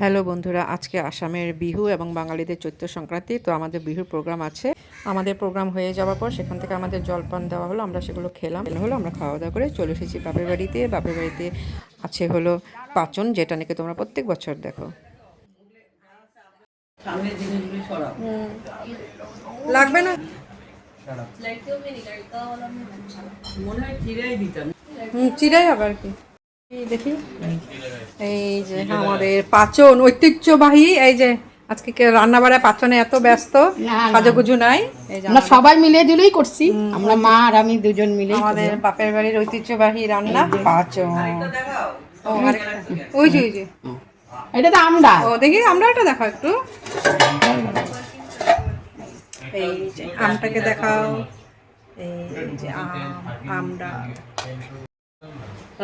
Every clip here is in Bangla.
হ্যালো বন্ধুরা, আজকে আসামের বিহু এবং বাঙালিদের চৈত্র সংক্রান্তি। তো আমাদের বিহুর প্রোগ্রাম আছে। আমাদের প্রোগ্রাম হয়ে যাওয়ার পর সেখান থেকে আমাদের জলপান দেওয়া হলো, আমরা সেগুলো খেলাম। হলো আমরা খাওয়া দাওয়া করে চলে এসেছি বাপের বাড়িতে। বাপের বাড়িতে আছে হলো পাচন, যেটা নাকি তোমরা প্রত্যেক বছর দেখো। লাগবে না, চিরাই আবার কি দেখি। এই যে আমাদের পাচন ঐতিহ্যবাহী, এই যে আজকে রান্না বাড়ায় পাচনে এত ব্যস্ত, সাজুগুজু নাই। এই যে আমরা সবাই মিলে দিলেই করছি, আমরা মা আর আমি দুজন মিলে আমাদের বাপের বাড়ির ঐতিহ্যবাহী রান্না পাচন। ওই যে ওই যে এটা তো আমরা দেখি, আমরা এটা দেখাও একটু। এই যে আমটাকে দেখাও। এই যে আমরা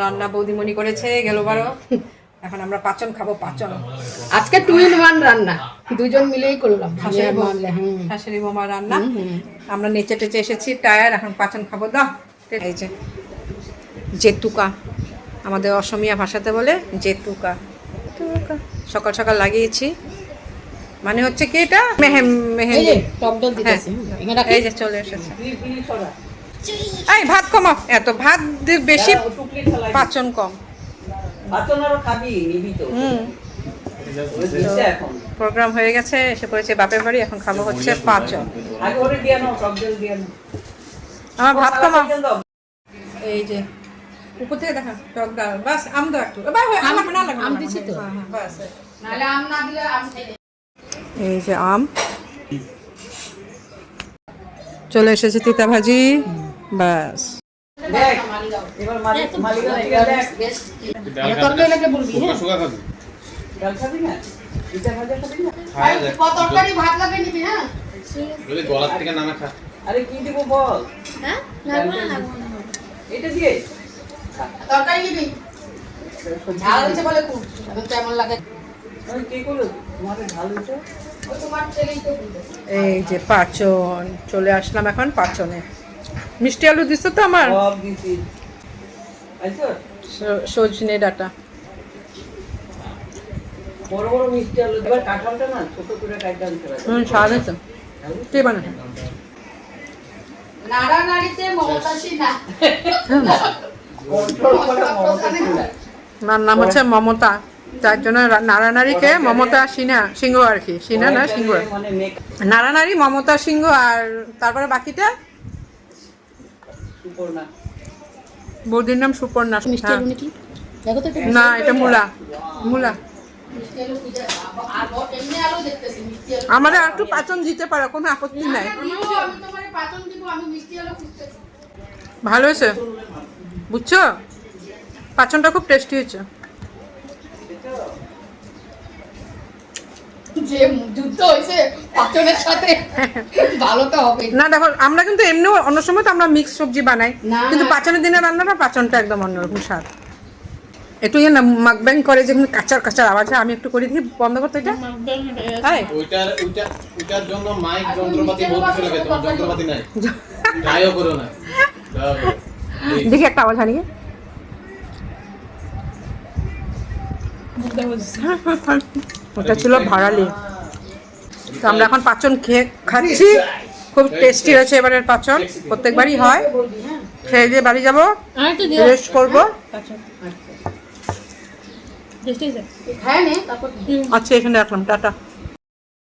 রান্না বৌদিমণি করেছে গেল বারো। এখন আমরা পাচন খাবো। পাচন আজকে 2 in 1 রান্না, দুজন মিলেই করলাম। শাশুড়ি বোমা রান্না। আমরা নেচে টেচে এসেছি, টায়ার, এখন পাচন খাবো। দাও। এই যে জেতুকা, আমাদের অসমীয়া ভাষাতে বলে জেতুকা। সকাল সকাল লাগিয়েছি, মানে হচ্ছে কি এটা মেহেন্দি। এই যে চলে এসেছে। এই ভাত কমাও, এত ভাত বেশি, পাচন কম। প্রোগ্রাম হয়ে গেছে, এসে পড়েছে বাপের বাড়ি। এখন খাবো হচ্ছে পাচন। আমার ভাত কমাও। এই যে উপর থেকে দেখা টক ডাল, বাস আম দাও একটু। আম দিছি তো, এই যে আম চলে এসেছে, তিতা ভাজি, বাস। আরে কি দিব বল? হ্যাঁ এটা দিয়ে তরকারি দিবি, ঝাল হচ্ছে বলে খুব কেমন লাগে। কি করো তোমাদের ঝাল হচ্ছে? এই যে পাচন, চলে আসলাম এখন পাচনে। মিষ্টি আলু দিচ্ছ তো আমার, সব দিছি। সজনে ডাটা, বড় বড় মিষ্টি আলু। এবার কাঁঠালটা না ছোট করে কাটতে আনতে হবে। স্বাদ আছে। কে বানায়? নাড়ানাড়িতে মমতা সিনহা। আমার নাম হচ্ছে মমতা, তার জন্য নাড়ানাড়িকে মমতা সিংহ আর কি। সিনহা না, সিংহ। নাড়ানাড়ি মমতা সিংহ। আর তারপরে বাকিটা সুপর্ণা, বৌদির নাম সুপর্ণা। মিষ্টি আলু নাকি? দেখো তো না, এটা মূলা। মূলা আমাদের আর একটু পাচন দিতে পারো, কোনো আপত্তি নাই। ভালো হয়েছে, বুঝছো? পাচনটা খুব টেস্টি হয়েছে। যে যুদ্ধ হয়েছে পাচনের সাথে, ভালো তো হবে না। দেখো, আমরা কিন্তু এমনিও অন্য সময় তো আমরা মিক্স সবজি বানাই, কিন্তু পাচনের দিনে রান্নাটা পাচনটা একদম অন্যরকম স্বাদ। একটু না মাকব্যাং করে, যেখানে কাঁচার কাঁচার আওয়াজ হয়। আমি একটু করে দিই, বন্ধ করতে। এটা ওইটার জন্য মাইক যন্ত্রপাতি বহুত কিছু লাগে, তোমার যন্ত্রপাতি নাই, যাইও করো না। দেখি একটা আওয়াজ হারিয়ে। ওটা ছিল ভাড়ালি। তো আমরা এখন পাচন খাচ্ছি, খুব টেস্টি হয়েছে এবারের পাচন। প্রত্যেকবারই হয়। খেয়ে দিয়ে বাড়ি যাবো, রেস্ট করবো। আচ্ছা, এখানে রাখলাম, টাটা।